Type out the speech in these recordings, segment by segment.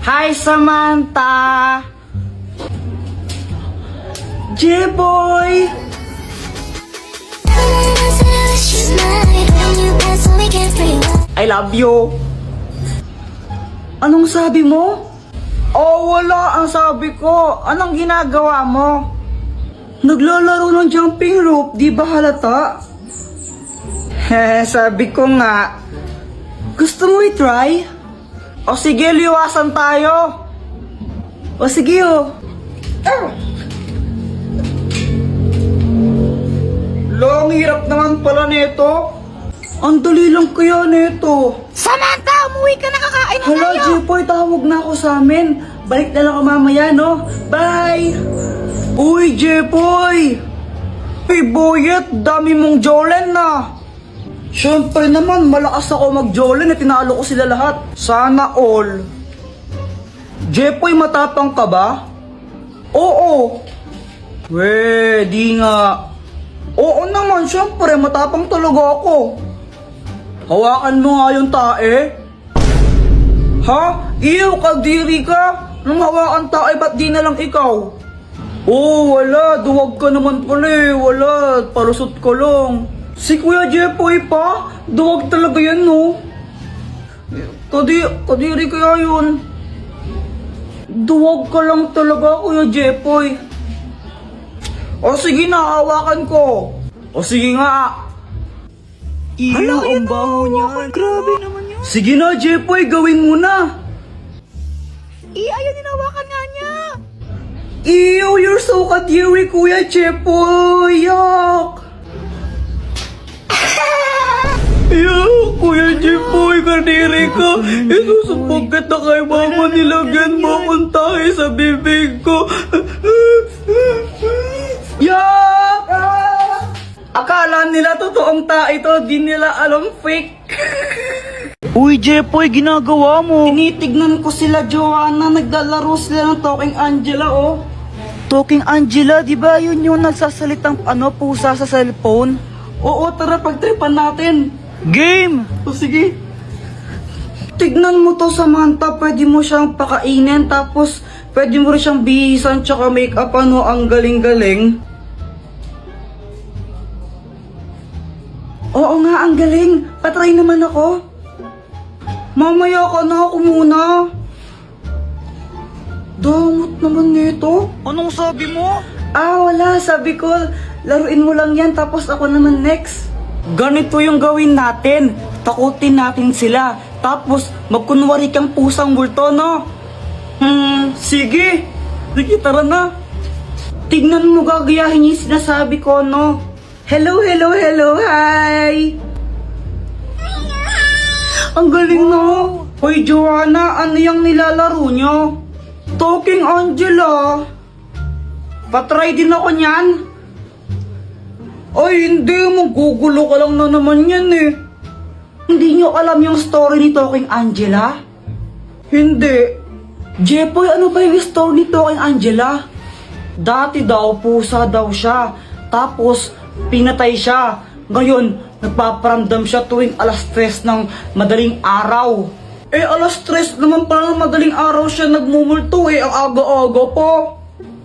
Hi, Samantha! J-Boy! I love you! Anong sabi mo? Oh, wala ang sabi ko. Anong ginagawa mo? Naglalaro ng jumping rope, di ba halata? Sabi ko nga. Gusto mo i-try? O sige, liwasan tayo. O sige, oh. Long hirap naman pala nito. Ang dali lang kaya nito. Samantha, umuwi ka na, kakain na Hala, tayo. Jipoy, tawag na ako sa amin. Balik na lang ako mamaya, no? Bye! Uy, Jipoy! Hey, Boyet, dami mong jolen na. Siyempre naman, malakas ako mag-jolen at tinalo ko sila lahat. Sana all. Jipoy, matapang ka ba? Oo. We, di nga. Oo naman, siyempre, matapang talaga ako. Hawakan mo nga yung tae. Ha? Iyo, kadiri ka. Nung hawakan tae, ba't di na lang ikaw? Oh, wala. Duwag ka naman pala eh. Wala. Palusot ko lang. Si Kuya Jepoy pa? Duwag talaga yan, no? Kadiri kaya yun. Duwag ka lang talaga, Kuya Jepoy. O sige na, hawakan ko. O sige nga. Iyo, ang baho niyan. Grabe naman yun. Sige na, Jepoy, gawin mo na. Ayaw ninawakan nga niya. Ew, you're so kadiri, Kuya Jepoy. Yuck. Yuck, Kuya Jepoy, kadiri ka. Isusubog kita kay mama, nilagyan mo akong tayo sa bibig ko. Yuck! Akala nila totoong tae to, di nila alam fake. Uy, Jepoy, ginagawa mo. Tinitignan ko sila, Joanna. Naglalaro sila ng Talking Angela, oh. Talking Angela, di ba yun yung nagsasalitang pusa sa cellphone? Oo, tara, pagtripan natin. Game! O sige. Tignan mo to, Samantha. Pwede mo siyang pakainin, tapos pwede mo rin siyang bihisan, tsaka make-up, ang galing-galing. Oo nga, ang galing. Patry naman ako. Mamaya ka na, ako muna. Damot naman nito. Anong sabi mo? Wala. Sabi ko, laruin mo lang yan, tapos ako naman next. Ganito yung gawin natin. Takutin natin sila. Tapos, magkunwari kang pusang multo, no? Sige. Sige, tara na. Tignan mo, gagayahin yung sinasabi ko, no? Hello, hello, hello, hi! Ang galing, no? Hoy, Joanna, ano yung nilalaro nyo? Talking Angela. Patry din ako niyan. Ay, hindi. Magugulo ka lang na naman yan, eh. Hindi nyo alam yung story ni Talking Angela? Hindi. Jepoy, ano ba yung story ni Talking Angela? Dati daw, pusa daw siya. Tapos, pinatay siya. Ngayon, nagpaparamdam siya tuwing alas 3 ng madaling araw. Alas 3 naman pala ng madaling araw siya nagmumulto ang aga-aga po.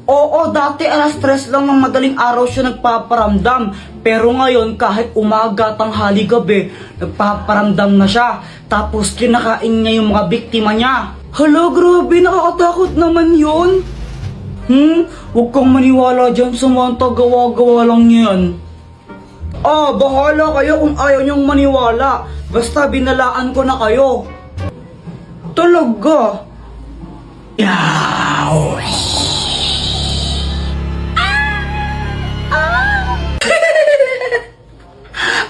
Oo, dati alas 3 lang ng madaling araw siya nagpaparamdam. Pero ngayon, kahit umaga, tanghali, gabi, nagpaparamdam na siya. Tapos kinakain niya yung mga biktima niya. Hala, grabe, nakakatakot naman yun. Huwag kang maniwala dyan, Samantha, gawa-gawa lang yan. Bahala kayo kung ayaw niyong maniwala. Basta binalaan ko na kayo. Talaga? Yaw!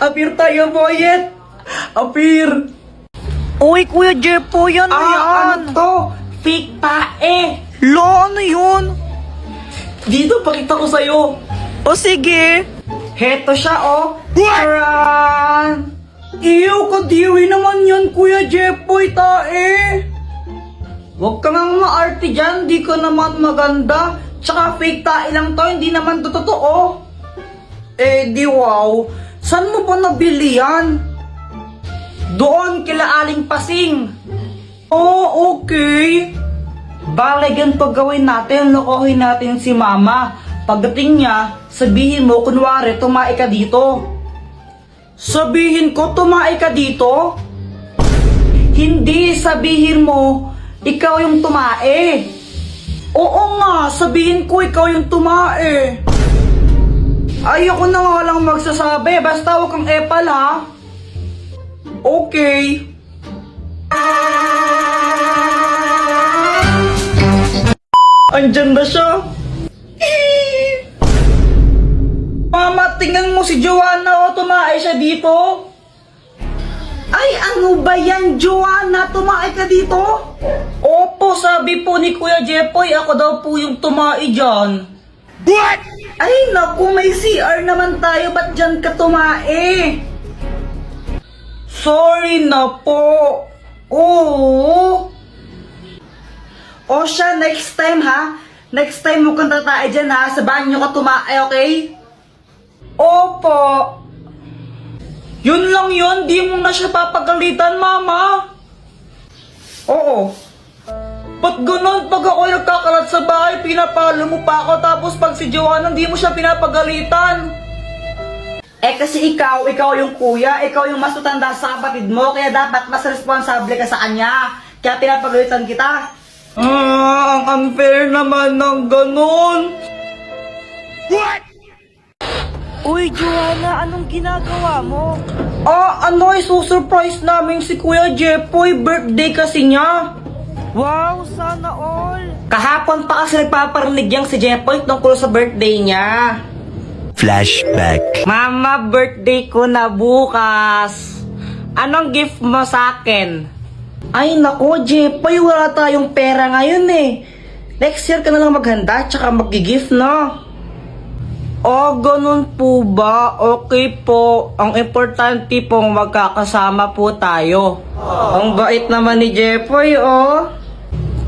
Apir tayo, Boyet! Apir! Uy, Kuya Jepoy, ano yan? Ano to? Fake tae! Lo, ano yun? Dito, pakita ko sa'yo. O sige. Heto siya, oh. Taran! Ew, kadiri naman yan, Kuya Jepoy, tae. Huwag ka nga maarte dyan, di ka naman maganda. Tsaka fake tae lang to, hindi naman to totoo. Di wow. Saan mo pa nabili yan? Doon, kila Aling Pasing. Oh, okay. Bale, ganito gawin natin, lokohin natin si mama. Pagdating niya, sabihin mo, kunwari, tumae ka dito. Sabihin ko, tumae ka dito? Hindi, sabihin mo, ikaw yung tumae. Oo nga, sabihin ko, ikaw yung tumae. Ayoko na nga lang magsasabi, basta huwag kang epal ha. Okay. Andyan na siya. Mama, tingnan mo si Joanna, o tumae siya dito. Ay, ano ba yan, Joanna? Tumae ka dito? Opo, sabi po ni Kuya Jepoy, ako daw po yung tumae dyan. What? Ay, naku, may CR naman tayo, ba't dyan ka tumae? Sorry na po. Oo. O siya, next time ha. Next time mo kang tatae dyan ha. Sa banyo ka tumae, okay? Opo. Yun lang yun, di mo na siya papagalitan, mama. Oo. Ba't ganun? Pag ako nagkakalat sa bahay, pinapalo mo pa ako, tapos pag si Joanna, di mo siya pinapagalitan. Eh kasi ikaw yung kuya, ikaw yung mas matanda sa kapatid mo, kaya dapat mas responsable ka sa kanya. Kaya pinapagalitan kita. Ang unfair naman ng ganun. What? Uy, Joanna, anong ginagawa mo? Isusurprise namin si Kuya Jepoy, birthday kasi niya. Wow, sana all! Kahapon pa kasi nagpaparinig yang si Jepoy tungkol sa birthday niya. Flashback. Mama, birthday ko na bukas. Anong gift mo sa akin? Ay nako, Jepoy, wala tayong pera ngayon eh. Next year ka na lang maghanda, tsaka mag-gift, no? Oh, ganun po ba? Okay po. Ang importante pong magkakasama po tayo. Ang bait naman ni Jepoy, oh.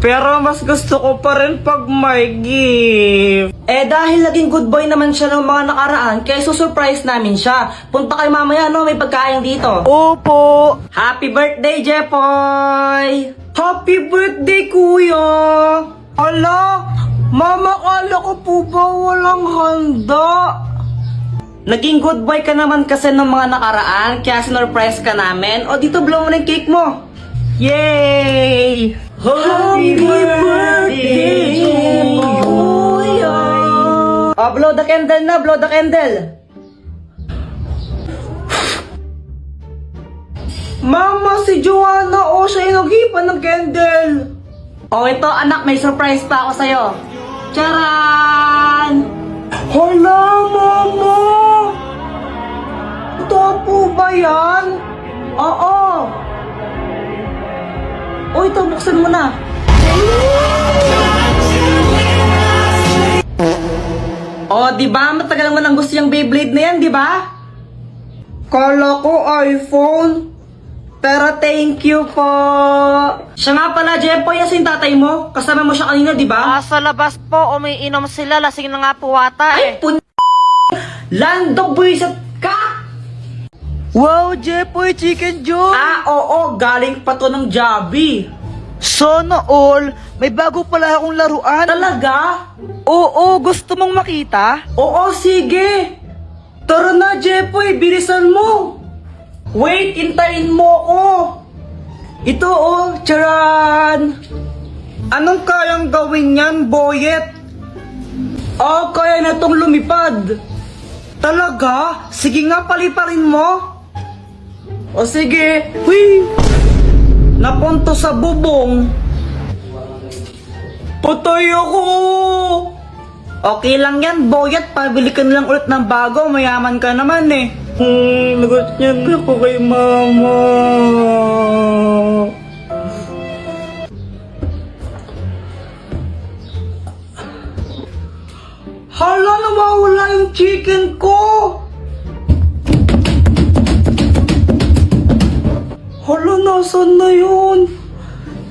Pero mas gusto ko pa rin pag may gift. Eh dahil naging good boy naman siya ng mga nakaraan, kaya susurprise namin siya. Punta kayo mamaya, no? May pagkain dito. Opo! Happy birthday, Jepoy! Happy birthday, kuya! Ala, mama, kala ko po ba walang handa? Naging good boy ka naman kasi ng mga nakaraan, kaya sinurprise ka namin. O dito, blow mo na yung cake mo. Yay! Happy birthday to you! Blow the candle na, blow the candle. Mama, si Joanna, siya yung naghipan ng candle. Ito anak, may surprise pa ako sa'yo. Charan! Hala, mama! Ito po ba yan? Oo. Ito, buksan mo na. Diba? Matagal mo nang gusto yung Beyblade na yan, diba? Kala ko iPhone. Pero thank you po. Siya nga pala, Jepoy, yung tatay mo. Kasama mo siya kanina, diba? Sa labas po, umiinom sila. Lasing na nga po ata Ay, Lando, buwisit ka! Wow, Jepoy, Chicken Joy! Oo, galing pa to ng Jollibee. Sana all, may bago pala akong laruan. Talaga? Oo, gusto mong makita? Oo, sige. Tara na, Jepoy, bilisan mo. Wait, intayin mo ko. Ito, charan. Anong kayang gawin yan, Boyet? Kaya na tong lumipad. Talaga? Sige nga, paliparin mo. O sige. Hui! Napunto sa bubong. Patay ako! Okay lang yan, Boyet. Pabili ka na lang ulit ng bago. Mayaman ka naman eh. Lagot niya ako kay mama. Hala, nawawala yung chicken ko. Hala, nasan na yun?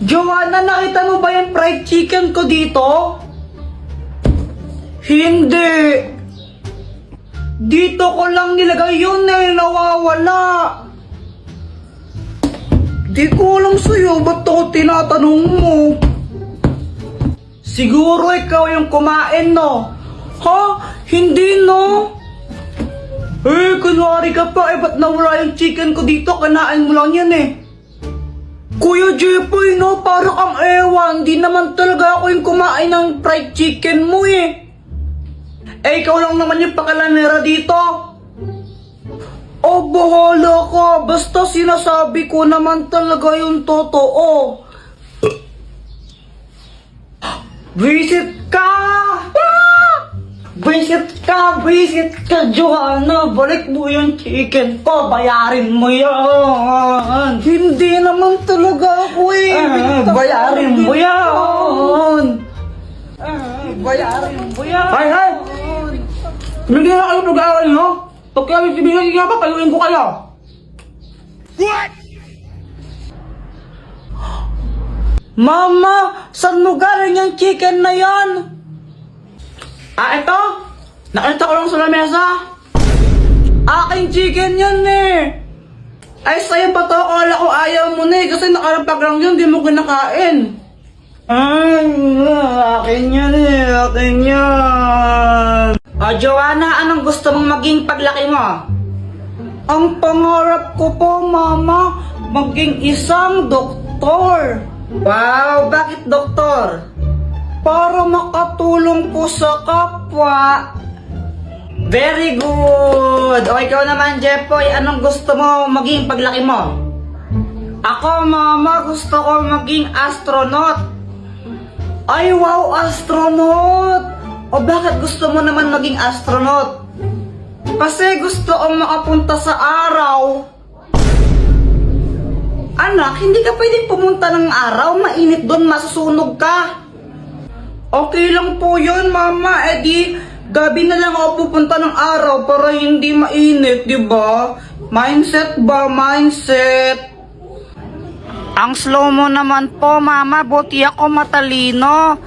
Joanna, nakita mo ba yung fried chicken ko dito? Hindi. Dito ko lang nilagay yun eh, nawawala. Di ko alam sa'yo, ba't ako tinatanong mo? Siguro ikaw yung kumain, no? Ha? Hindi, no? Eh, kunwari ka pa, ba't nawala yung chicken ko dito? Kanain mo lang yan, eh. Kuya Jepoy, no? Parang ang ewan. Di naman talaga ako yung kumain ng fried chicken mo, eh. Eh, ikaw lang naman yung pakalanera dito. Oh, bahala ka. Basta sinasabi ko naman talaga yung totoo. Visit ka! Visit ka, Joanna! Balik mo yung chicken ko, bayarin mo yan! Hindi naman talaga ako eh! Bayarin mo yan! Bayarin mo yan! Hay! Tumigil na kayo pag-aaral nyo! Pag kami sibigyan nga pa, payuin ko kayo! What? Mama, saan mo galing yung chicken na yan? Ah, ito? Nakita ko lang sa lamesa. Aking chicken yan eh. Ay, sa'yo ba to? Akala ko ayaw mo na eh. Kasi nakarapag lang yun, di mo kinakain. Ay, akin yan eh. Akin yan. Joanna, anong gusto mong maging paglaki mo? Ang pangarap ko po, Mama, maging isang doktor. Wow, bakit doktor? Para makatulong po sa kapwa. Very good. O ikaw naman, Jepoy, anong gusto mo maging paglaki mo? Ako, Mama, gusto ko maging astronaut. Ay, wow, astronaut. O bakit gusto mo naman maging astronaut? Kasi gusto kong makapunta sa araw. Anak, hindi ka pwedeng pumunta ng araw. Mainit doon, masusunog ka. Okay lang po yun, Mama. Eh di, gabi na lang ako pupunta ng araw para hindi mainit, di ba? Mindset ba? Mindset. Ang slow mo naman po, Mama. Buti ako matalino.